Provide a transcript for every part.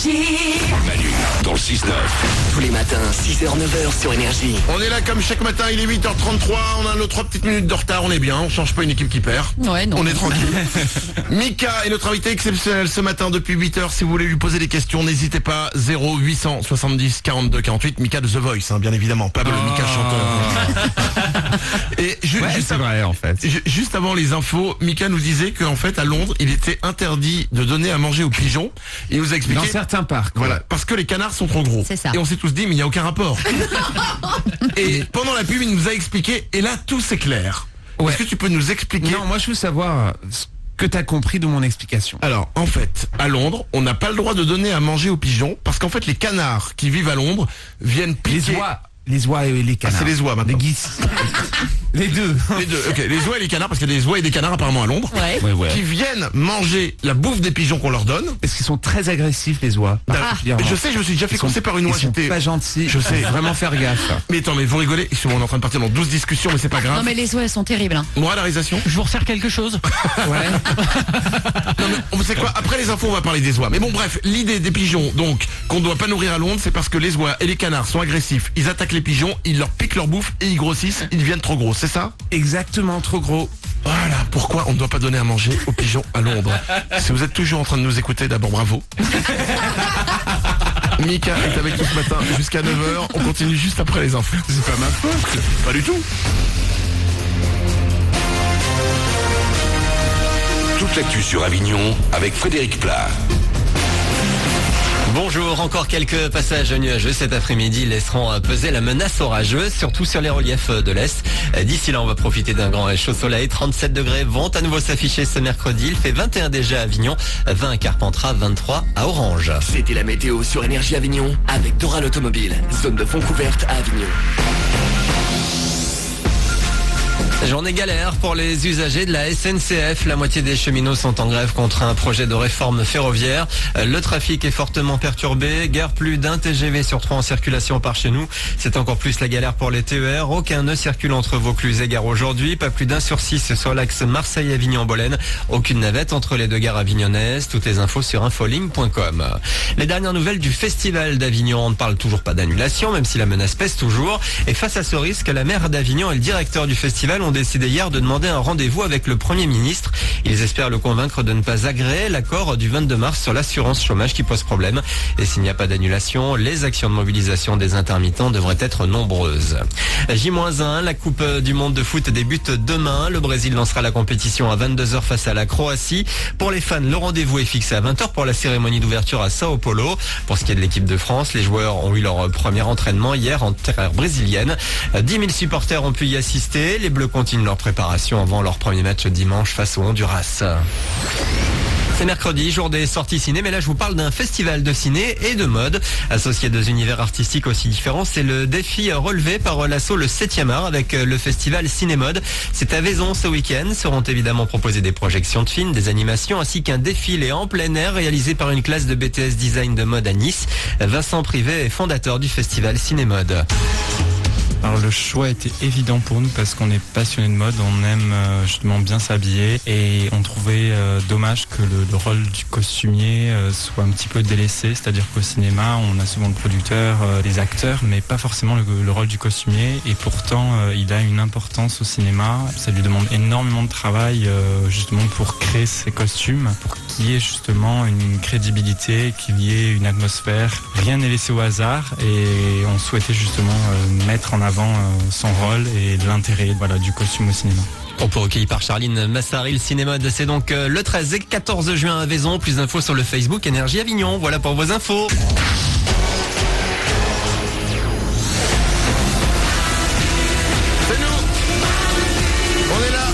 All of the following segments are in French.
Manu dans le 6-9. Tous les matins, 6h-9h sur Énergie. On est là comme chaque matin, il est 8h33, on a nos 3 petites minutes de retard, on est bien, on change pas une équipe qui perd. Ouais, non. On est tranquille. Mika est notre invité exceptionnel ce matin depuis 8h. Si vous voulez lui poser des questions, n'hésitez pas. 0870 42 48. Mika de The Voice, hein, bien évidemment. Pas le Mika chanteur. Et c'est vrai en fait. Juste avant les infos, Mika nous disait qu'en fait à Londres, il était interdit de donner à manger aux pigeons. Il nous a expliqué. Dans certains parcs. Voilà, parce que les canards sont trop gros. C'est ça. Et on s'est tous dit, mais il n'y a aucun rapport. Et pendant la pub, il nous a expliqué, et là, tout c'est clair. Ouais. Est-ce que tu peux nous expliquer? Non, moi je veux savoir ce que tu as compris de mon explication. Alors, en fait, à Londres, on n'a pas le droit de donner à manger aux pigeons, parce qu'en fait, les canards qui vivent à Londres viennent piquer... Les oies et les canards. Ah, c'est les oies maintenant. Les geese. Les deux. Les deux, ok. Les oies et les canards, parce qu'il y a des oies et des canards apparemment à Londres, Ouais. qui viennent manger la bouffe des pigeons qu'on leur donne. Parce qu'ils sont très agressifs les oies. particulièrement. Je sais, je me suis déjà fait courser par une oie. Ils sont J'étais pas gentils. Je sais. Vraiment faire gaffe. Mais attends, mais vous rigolez, on est en train de partir dans 12 discussions, mais c'est pas grave. Non mais les oies elles sont terribles. Hein. Moralisation. Je vous resserre quelque chose. Ouais. Non mais vous savez quoi, après les infos on va parler des oies. Mais bon bref, l'idée des pigeons donc qu'on ne doit pas nourrir à Londres, c'est parce que les oies et les canards sont agressifs. Ils attaquent les pigeons, ils leur piquent leur bouffe et ils grossissent, ils deviennent trop gros, c'est ça? Exactement, trop gros. Voilà pourquoi on ne doit pas donner à manger aux pigeons à Londres. Si vous êtes toujours en train de nous écouter, d'abord bravo. Mika est avec nous ce matin jusqu'à 9h. On continue juste après les infos. C'est pas ma faute. Pas du tout. Toute l'actu sur Avignon avec Frédéric Plat. Bonjour, encore quelques passages nuageux cet après-midi laisseront peser la menace orageuse, surtout sur les reliefs de l'Est. D'ici là, on va profiter d'un grand chaud soleil. 37 degrés vont à nouveau s'afficher ce mercredi. Il fait 21 déjà à Avignon, 20 à Carpentras, 23 à Orange. C'était la météo sur Énergie Avignon avec Doral Automobile. Zone de fond couverte à Avignon. Journée galère pour les usagers de la SNCF. La moitié des cheminots sont en grève contre un projet de réforme ferroviaire. Le trafic est fortement perturbé. Guère plus d'un TGV sur 3 en circulation par chez nous. C'est encore plus la galère pour les TER. Aucun ne circule entre Vaucluse et Gare aujourd'hui. Pas plus d'un sur 6 sur l'axe Marseille-Avignon-Bolène. Aucune navette entre les deux gares avignonnaises. Toutes les infos sur infoligne.com. Les dernières nouvelles du Festival d'Avignon. On ne parle toujours pas d'annulation, même si la menace pèse toujours. Et face à ce risque, la maire d'Avignon et le directeur du festival ont décidé hier de demander un rendez-vous avec le Premier ministre. Ils espèrent le convaincre de ne pas agréer l'accord du 22 mars sur l'assurance chômage qui pose problème. Et s'il n'y a pas d'annulation, les actions de mobilisation des intermittents devraient être nombreuses. J-1, la Coupe du Monde de foot débute demain. Le Brésil lancera la compétition à 22h face à la Croatie. Pour les fans, le rendez-vous est fixé à 20h pour la cérémonie d'ouverture à Sao Paulo. Pour ce qui est de l'équipe de France, les joueurs ont eu leur premier entraînement hier en terre brésilienne. 10 000 supporters ont pu y assister. Les Bleus continuent leur préparation avant leur premier match dimanche face au Honduras. C'est mercredi, jour des sorties ciné, mais là je vous parle d'un festival de ciné et de mode. Associé à deux univers artistiques aussi différents, c'est le défi relevé par l'assaut le 7e art avec le festival Ciné-Mode. C'est à Vaison ce week-end. Seront évidemment proposées des projections de films, des animations ainsi qu'un défilé en plein air réalisé par une classe de BTS Design de mode à Nice. Vincent Privé est fondateur du festival Ciné-Mode. Alors le choix était évident pour nous parce qu'on est passionné de mode, on aime justement bien s'habiller et on trouvait dommage que le rôle du costumier soit un petit peu délaissé, c'est-à-dire qu'au cinéma on a souvent le producteur, les acteurs, mais pas forcément le rôle du costumier et pourtant il a une importance au cinéma, ça lui demande énormément de travail justement pour créer ses costumes, pour qu'il y ait justement une crédibilité, qu'il y ait une atmosphère, rien n'est laissé au hasard et on souhaitait justement mettre en avant son rôle et l'intérêt du costume au cinéma. Propos recueillis par Charline Massari, le Cinémode, c'est donc le 13 et 14 juin à Vaison. Plus d'infos sur le Facebook Énergie Avignon. Voilà pour vos infos. C'est nous. On est là.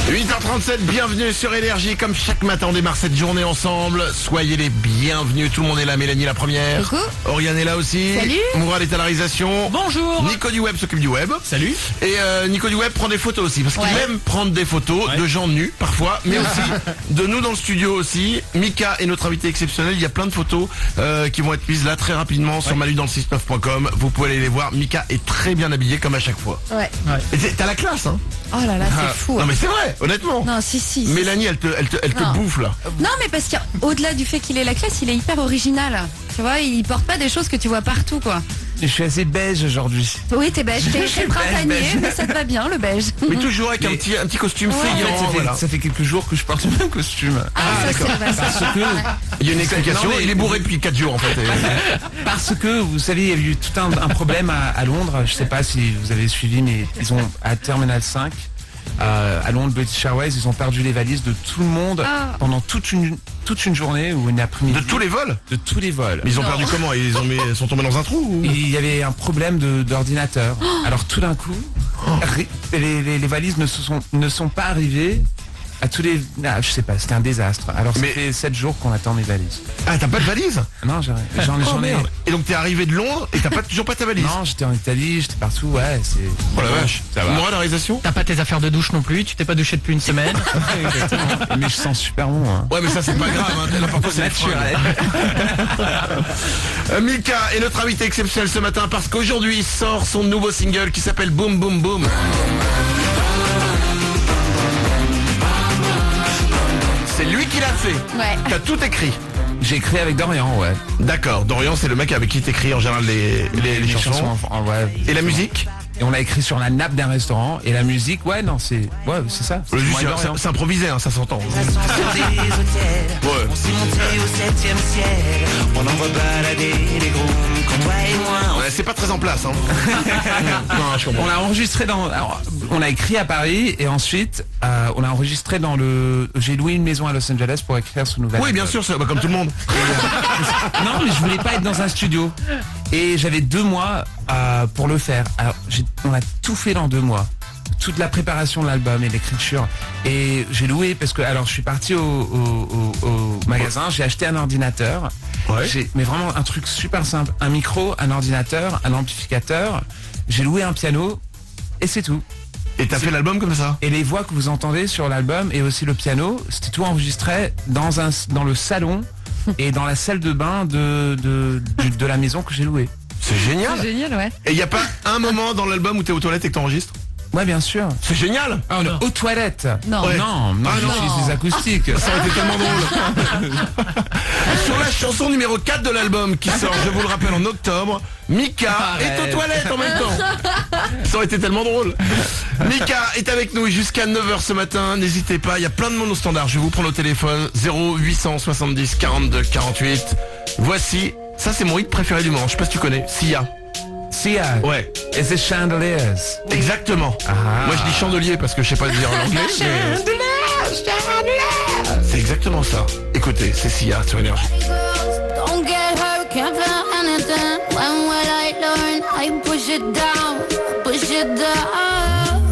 « 8h37, bienvenue sur Énergie. Comme chaque matin, on démarre cette journée ensemble. Soyez les bienvenus. Tout le monde est là. Mélanie la première. Coucou. Oriane est là aussi. Salut. Mourad est à la réalisation. Bonjour. Nico du Web s'occupe du web. Salut. Et Nico du Web prend des photos aussi. Parce qu'il aime prendre des photos de gens nus parfois. Mais aussi de nous dans le studio aussi. Mika est notre invité exceptionnel. Il y a plein de photos qui vont être mises là très rapidement sur manudansle69.com. Vous pouvez aller les voir. Mika est très bien habillé comme à chaque fois. Ouais. Et t'as la classe hein. Oh là là, c'est fou. Non Hein. mais c'est vrai. Honnêtement. Non, si. Mélanie, elle te Non. bouffe là. Non, mais parce qu'au-delà du fait qu'il ait la classe, il est hyper original. Tu vois, il porte pas des choses que tu vois partout, quoi. Je suis assez beige aujourd'hui. Oui, t'es beige, t'es printanier, beige. mais ça te va bien, le beige. Mais toujours avec un petit costume Ouais. fringant. Ça fait, Voilà. ça fait quelques jours que je porte le même costume. Ah, ça c'est vrai. Parce que, Il y a une explication. Non, mais- Il est bourré depuis 4 jours en fait. parce que, vous savez, il y a eu tout un problème à Londres. Je sais pas si vous avez suivi, mais ils ont, à Terminal 5, à Londres, British Airways, ils ont perdu les valises de tout le monde Ah. pendant toute une journée ou une après-midi. De tous les vols. De tous les vols. Mais ils ont perdu comment? Ils sont tombés dans un trou ou... Il y avait un problème d'ordinateur. Alors tout d'un coup, les valises ne sont pas arrivées à tous les... Ah, je sais pas, c'était un désastre. Alors ça Mais- fait 7 jours qu'on attend mes valises. Ah, t'as pas de valise? Non, j'en Oh ai... merde. Et donc t'es arrivé de Londres et t'as toujours pas ta valise? Non, j'étais en Italie, j'étais partout, ouais, c'est... Oh la vache. Ça va. Moral de réalisation? T'as pas tes affaires de douche non plus, tu t'es pas douché depuis une semaine. Mais je sens super bon, hein. Ouais, mais ça c'est pas grave. Hein. L'important c'est naturel. Mika est notre invité exceptionnel ce matin parce qu'aujourd'hui il sort son nouveau single qui s'appelle Boom Boom Boom. C'est lui qui l'a fait. Ouais. T'as tout écrit. J'ai écrit avec Dorian, ouais. D'accord. Dorian, c'est le mec avec qui t'écris en général les chansons. Ouais. Et la musique? Et on l'a écrit sur la nappe d'un restaurant. Et la musique, ouais, non, c'est ça. Le moi et Dorian. c'est improvisé, hein, ça s'entend. Ouais. On s'est monté au 7e ciel. On envoie balader les grooms quand toi et moi. Ouais, c'est pas très en place, hein. Non, je comprends. On l'a enregistré alors, on l'a écrit à Paris et ensuite on l'a enregistré dans le. J'ai loué une maison à Los Angeles pour écrire ce nouvel. Oui, bien sûr, c'est comme tout le monde. Non, mais je voulais pas être dans un studio et j'avais 2 mois pour le faire. Alors on a tout fait dans 2 mois. Toute la préparation de l'album et l'écriture. Et j'ai loué parce que alors je suis parti au magasin, j'ai acheté un ordinateur. Ouais. Mais vraiment un truc super simple, un micro, un ordinateur, un amplificateur. J'ai loué un piano et c'est tout. Et t'as fait l'album comme ça? Et les voix que vous entendez sur l'album et aussi le piano, c'était tout enregistré dans le salon et dans la salle de bain de la maison que j'ai louée. C'est génial. C'est génial, ouais. Et y a pas un moment dans l'album où t'es aux toilettes et que t'enregistres? Ouais, bien sûr. C'est génial. Ah, on est aux toilettes. Non. Ouais. Non, Ah, je non. suis des acoustiques. Ça aurait été tellement drôle. Sur la chanson numéro 4 de l'album qui sort, je vous le rappelle, en octobre, Mika est aux toilettes en même temps. Ça aurait été tellement drôle. Mika est avec nous jusqu'à 9h ce matin. N'hésitez pas, il y a plein de monde au standard. Je vais vous prendre au téléphone 0870 42 48. Voici, ça c'est mon hit préféré du moment. Je sais pas si tu connais, Sia. Sia. Ouais, Et c'est Chandeliers. exactement. Moi je dis chandelier parce que je sais pas dire en anglais. C'est exactement ça. Écoutez, c'est Sia sur Énergie. Don't get hurt, can't feel anything. When will I learn? I push it down, push it down.